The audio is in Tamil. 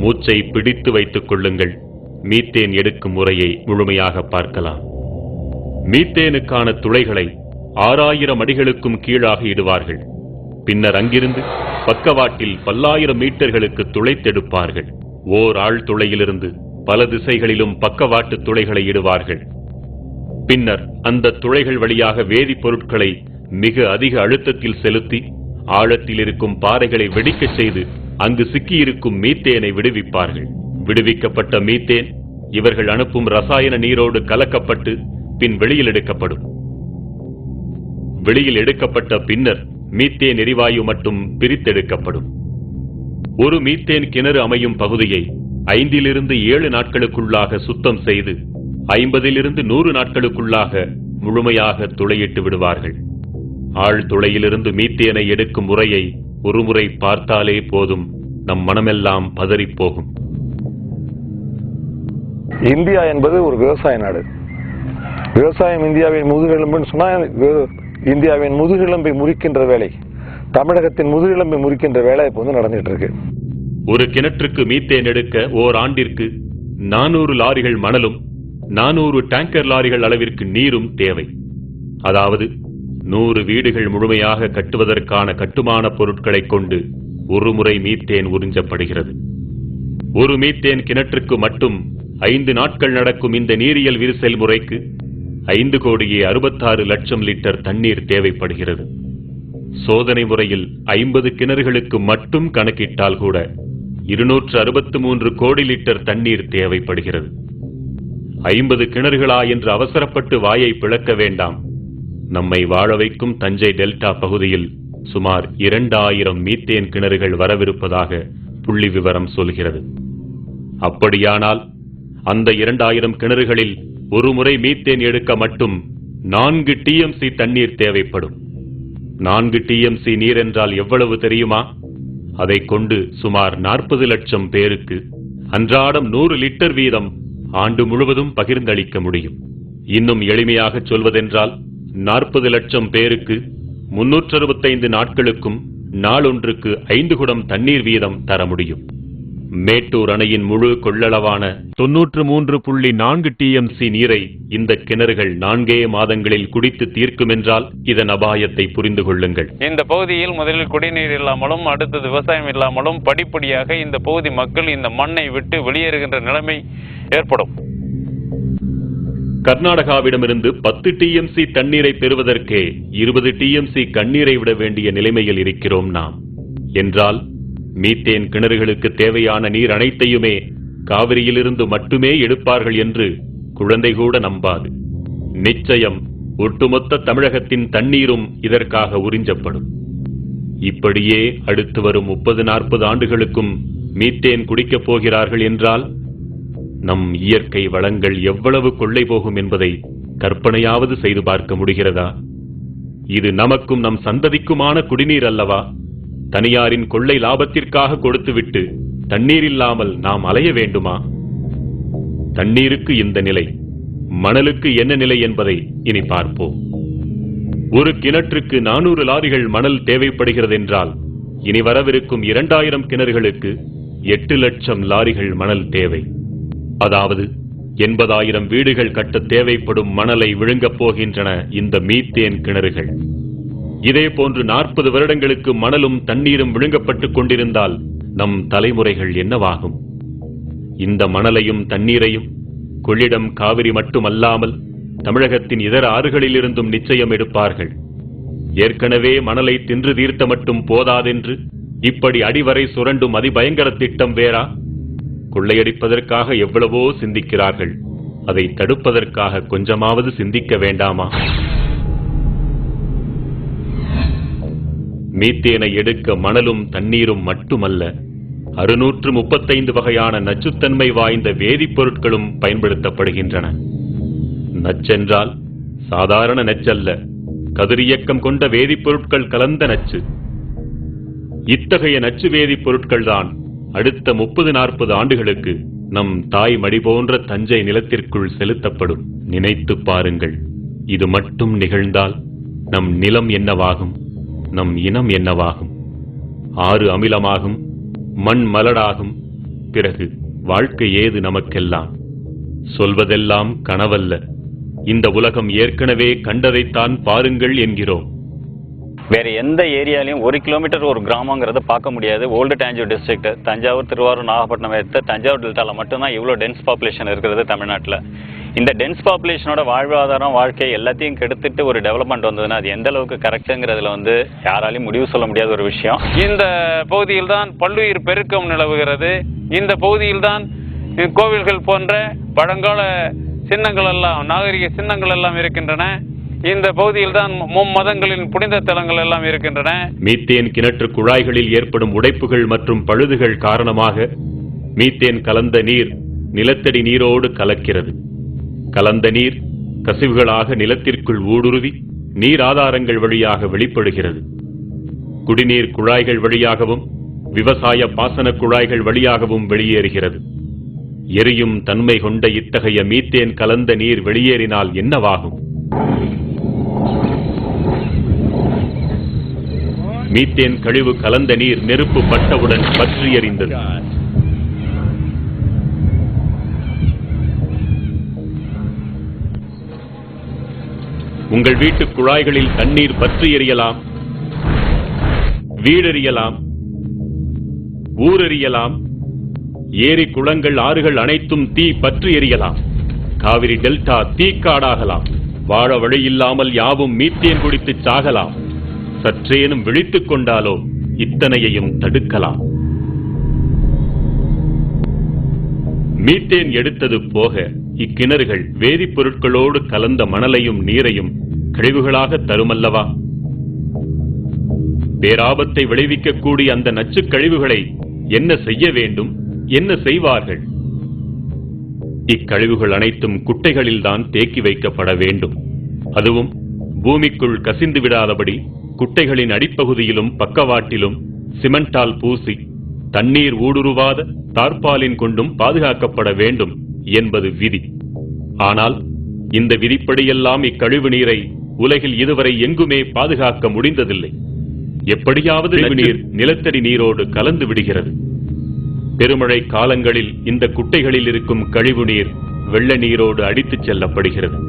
மூச்சை பிடித்து வைத்துக் கொள்ளுங்கள். மீத்தேன் எடுக்கும் முறையை முழுமையாக பார்க்கலாம். மீத்தேனுக்கான துளைகளை 6000 அடிகளுக்கும் கீழாக இடுவார்கள். பின்னர் அங்கிருந்து பக்கவாட்டில் பல்லாயிரம் மீட்டர்களுக்கு துளைத்தெடுப்பார்கள். ஓர் ஆழ் துளையிலிருந்து பல திசைகளிலும் பக்கவாட்டு துளைகளை இடுவார்கள். பின்னர் அந்த துளைகள் வழியாக வேதிப்பொருட்களை மிக அதிக அழுத்தத்தில் செலுத்தி ஆழத்தில் இருக்கும் பாறைகளை வெடிக்கச் செய்து அங்கு சிக்கியிருக்கும் மீத்தேனை விடுவிப்பார்கள். விடுவிக்கப்பட்ட மீத்தேன் இவர்கள் அனுப்பும் ரசாயன நீரோடு கலக்கப்பட்டு பின் வெளியில் எடுக்கப்படும். வெளியில் எடுக்கப்பட்ட பின்னர் மீத்தேன் எரிவாயு மட்டும் பிரித்தெடுக்கப்படும். ஒரு மீத்தேன் கிணறு அமையும் பகுதியை 5 to 7 நாட்களுக்குள்ளாக சுத்தம் செய்து 50 to 100 நாட்களுக்குள்ளாக முழுமையாக துளையிட்டு விடுவார்கள். ஆழ் துளையிலிருந்து மீத்தேனை எடுக்கும் முறையை ஒருமுறை பார்த்தாலே போதும், நம் மனமெல்லாம் பதறிப்போகும். இந்தியா என்பது ஒரு விவசாய நாடு. விவசாயம் இந்தியாவின் முதுகெலும்புன்னு சொன்னா இந்தியாவின் முதுகெலும்பை முறிக்கின்ற வேலை, தமிழகத்தின் முதுகெலும்பை முறிக்கின்ற வேலை இப்போ நடந்துட்டு இருக்கு. ஒரு கிணற்றுக்கு மீத்தேன் எடுக்க ஓர் ஆண்டிற்கு 400 லாரிகள் மணலும் 400 டேங்கர் லாரிகள் அளவிற்கு நீரும் தேவை. அதாவது 100 வீடுகள் முழுமையாக கட்டுவதற்கான கட்டுமான பொருட்களை கொண்டு ஒரு முறை மீத்தேன் உறிஞ்சப்படுகிறது. ஒரு மீத்தேன் கிணற்றுக்கு மட்டும் 5 நாட்கள் நடக்கும் இந்த நீரியல் விரிசல் முறைக்கு 5,66,00,000 லிட்டர் தண்ணீர் தேவைப்படுகிறது. சோதனை முறையில் 50 கிணறுகளுக்கு மட்டும் கணக்கிட்டால் கூட 263 கோடி லிட்டர் தண்ணீர் தேவைப்படுகிறது. 50 கிணறுகளா என்று அவசரப்பட்டு வாயை பிளக்க வேண்டாம். நம்மை வாழ வைக்கும் தஞ்சை டெல்டா பகுதியில் சுமார் 2000 மீத்தேன் கிணறுகள் வரவிருப்பதாக புள்ளி விவரம் சொல்கிறது. அப்படியானால் அந்த 2000 கிணறுகளில் ஒரு முறை மீத்தேன் எடுக்க மட்டும் 4 TMC தண்ணீர் தேவைப்படும். 4 TMC நீர் என்றால் எவ்வளவு தெரியுமா? அதை கொண்டு சுமார் 40 லட்சம் பேருக்கு அன்றாடம் 100 லிட்டர் வீதம் ஆண்டு முழுவதும் பகிர்ந்தளிக்க முடியும். இன்னும் எளிமையாக சொல்வதென்றால் 40 லட்சம் பேருக்கு 365 நாட்களுக்கும் நாளொன்றுக்கு 5 குடம் தண்ணீர் வீதம் தர முடியும். மேட்டூர் அணையின் முழு கொள்ளளவான 93.4 TMC நீரை இந்த கிணறுகள் 4 மாதங்களில் குடித்து தீர்க்கும் என்றால் இதன் அபாயத்தை புரிந்து கொள்ளுங்கள். இந்த பகுதியில் முதலில் குடிநீர் இல்லாமலும் அடுத்தது விவசாயம் இல்லாமலும் படிப்படியாக இந்த பகுதி மக்கள் இந்த மண்ணை விட்டு வெளியேறுகின்ற நிலைமை ஏற்படும். கர்நாடகாவிடமிருந்து 10 TMC தண்ணீரை பெறுவதற்கே 20 TMC கண்ணீரை விட வேண்டிய நிலைமையில் இருக்கிறோம் நாம். என்றால் மீத்தேன் கிணறுகளுக்கு தேவையான நீர் அனைத்தையுமே காவிரியிலிருந்து மட்டுமே எடுப்பார்கள் என்று குழந்தை கூட நம்பாது. நிச்சயம் ஒட்டுமொத்த தமிழகத்தின் தண்ணீரும் இதற்காக உறிஞ்சப்படும். இப்படியே அடுத்து வரும் 30-40 ஆண்டுகளுக்கும் மீத்தேன் குடிக்கப் போகிறார்கள் என்றால் நம் இயற்கை வளங்கள் எவ்வளவு கொள்ளை போகும் என்பதை கற்பனையாவது செய்து பார்க்க முடிகிறதா? இது நமக்கும் நம் சந்ததிக்குமான குடிநீர் அல்லவா? தனியாரின் கொள்ளை லாபத்திற்காக கொடுத்துவிட்டு தண்ணீர் இல்லாமல் நாம் அலைய வேண்டுமா? தண்ணீருக்கு இந்த நிலை, மணலுக்கு என்ன நிலை என்பதை இனி பார்ப்போம். ஒரு கிணற்றுக்கு 400 லாரிகள் மணல் தேவைப்படுகிறது என்றால் இனி வரவிருக்கும் 2000 கிணறுகளுக்கு 8 லட்சம் லாரிகள் மணல் தேவை. அதாவது 80,000 வீடுகள் கட்ட தேவைப்படும் மணலை விழுங்கப் போகின்றன இந்த மீத்தேன் கிணறுகள். இதே போன்று 40 வருடங்களுக்கு மணலும் தண்ணீரும் விழுங்கப்பட்டுக் கொண்டிருந்தால் நம் தலைமுறைகள் என்னவாகும்? இந்த மணலையும் தண்ணீரையும் கொள்ளிடம் காவிரி மட்டுமல்லாமல் தமிழகத்தின் இதர ஆறுகளிலிருந்தும் நிச்சயம் எடுப்பார்கள். ஏற்கனவே மணலை தின்று தீர்த்த மட்டும் போதாதென்று இப்படி அடிவரை சுரண்டும் அதிபயங்கர திட்டம் வேறா? கொள்ளையடிப்பதற்காக எவ்வளவோ சிந்திக்கிறார்கள், அதை தடுப்பதற்காக கொஞ்சமாவது சிந்திக்க வேண்டாமா? மீத்தேனை எடுக்க மணலும் தண்ணீரும் மட்டுமல்ல, 635 வகையான நச்சுத்தன்மை வாய்ந்த வேதிப்பொருட்களும் பயன்படுத்தப்படுகின்றன. நச்சென்றால் சாதாரண நச்சல்ல, கதிரியக்கம் கொண்ட வேதிப்பொருட்கள் கலந்த நச்சு. இத்தகைய நச்சு வேதிப்பொருட்கள் தான் அடுத்த 30-40 ஆண்டுகளுக்கு நம் தாய் மடி போன்ற தஞ்சை நிலத்திற்குள் செலுத்தப்படும். நினைத்து பாருங்கள், இது மட்டும் நிகழ்ந்தால் நம் நிலம் என்னவாகும்? நம் இனம் என்னவாகும்? ஆறு அமிலமாகும், மண் மலடாகும், பிறகு வாழ்க்கை ஏது நமக்கெல்லாம்? சொல்வதெல்லாம் கனவல்ல, இந்த உலகம் ஏற்கனவே கண்டதைத்தான் பாருங்கள் என்கிறோம். வேற எந்த ஏரியாலையும் 1 கிலோமீட்டர் ஒரு கிராமங்கிறத பார்க்க முடியாது. ஓல்டு தஞ்சாவூர் டிஸ்ட்ரிக்ட், தஞ்சாவூர், திருவாரூர், நாகப்பட்டினம் எடுத்து தஞ்சாவூர் டெல்டாவில் மட்டும்தான் இவ்வளோ டென்ஸ் பாப்புலேஷன் இருக்கிறது தமிழ்நாட்டில். இந்த டென்ஸ் பாப்புலேஷனோட வாழ்வாதாரம், வாழ்க்கை எல்லாத்தையும் கெடுத்துட்டு ஒரு டெவலப்மெண்ட் வந்ததுன்னா அது எந்த அளவுக்கு கரெக்டுங்கிறதுல யாராலையும் முடிவு சொல்ல முடியாத ஒரு விஷயம். இந்த பகுதியில் தான் பல்லுயிர் பெருக்கம் நிலவுகிறது. இந்த பகுதியில் தான் கோவில்கள் போன்ற பழங்கால சின்னங்கள் எல்லாம், நாகரிக சின்னங்கள் எல்லாம் இருக்கின்றன. இந்த பகுதியில் தான் மும்மதங்களின் புனித தலங்கள் எல்லாம் இருக்கின்றன. மீத்தேன் கிணற்று குழாய்களில் ஏற்படும் உடைப்புகள் மற்றும் பழுதுகள் காரணமாக மீத்தேன் கலந்த நீர் நிலத்தடி நீரோடு கலக்கிறது. கலந்த நீர் கசிவுகளாக நிலத்திற்குள் ஊடுருவி நீர் ஆதாரங்கள் வழியாக வெளிப்படுகிறது. குடிநீர் குழாய்கள் வழியாகவும் விவசாய பாசன குழாய்கள் வழியாகவும் வெளியேறுகிறது. எரியும் தன்மை கொண்ட இத்தகைய மீத்தேன் கலந்த நீர் வெளியேறினால் என்னவாகும்? மீத்தேன் கழிவு கலந்த நீர் நெருப்பு பட்டவுடன் பற்றி எறிந்தது. உங்கள் வீட்டு குழாய்களில் தண்ணீர் பற்றி எறியலாம், வீடெறியலாம், ஊரெறியலாம், ஏரி குளங்கள் ஆறுகள் அனைத்தும் தீ பற்றி எறியலாம். காவிரி டெல்டா தீக்காடாகலாம். வாழ வழியில்லாமல் யாவும் மீத்தேன் குடித்து சாகலாம். சற்றேனும் விழித்துக் கொண்டாலோ இத்தனையையும் தடுக்கலாம். மீத்தேன் எடுத்தது போக இக்கிணறுகள் வேதிப்பொருட்களோடு கலந்த மணலையும் நீரையும் கழிவுகளாக தருமல்லவா? பேராபத்தை விளைவிக்கக்கூடிய அந்த நச்சுக் கழிவுகளை என்ன செய்ய வேண்டும், என்ன செய்வார்கள்? இக்கழிவுகள் அனைத்தும் குட்டைகளில்தான் தேக்கி வைக்கப்பட வேண்டும். அதுவும் பூமிக்குள் கசிந்து விடாதபடி குட்டைகளின் அடிப்பகுதியிலும் பக்கவாட்டிலும் சிமெண்டால் பூசி தண்ணீர் ஊடுருவாத தார்பாலின் கொண்டும் பாதுகாக்கப்பட வேண்டும் என்பது விதி. ஆனால் இந்த விதிப்படியெல்லாம் இக்கழிவு நீரை உலகில் இதுவரை எங்குமே பாதுகாக்க முடிந்ததில்லை. எப்படியாவது நீர் நிலத்தடி நீரோடு கலந்து விடுகிறது. பெருமழை காலங்களில் இந்த குட்டைகளில் இருக்கும் கழிவு நீர் வெள்ள நீரோடு அடித்துச் செல்லப்படுகிறது.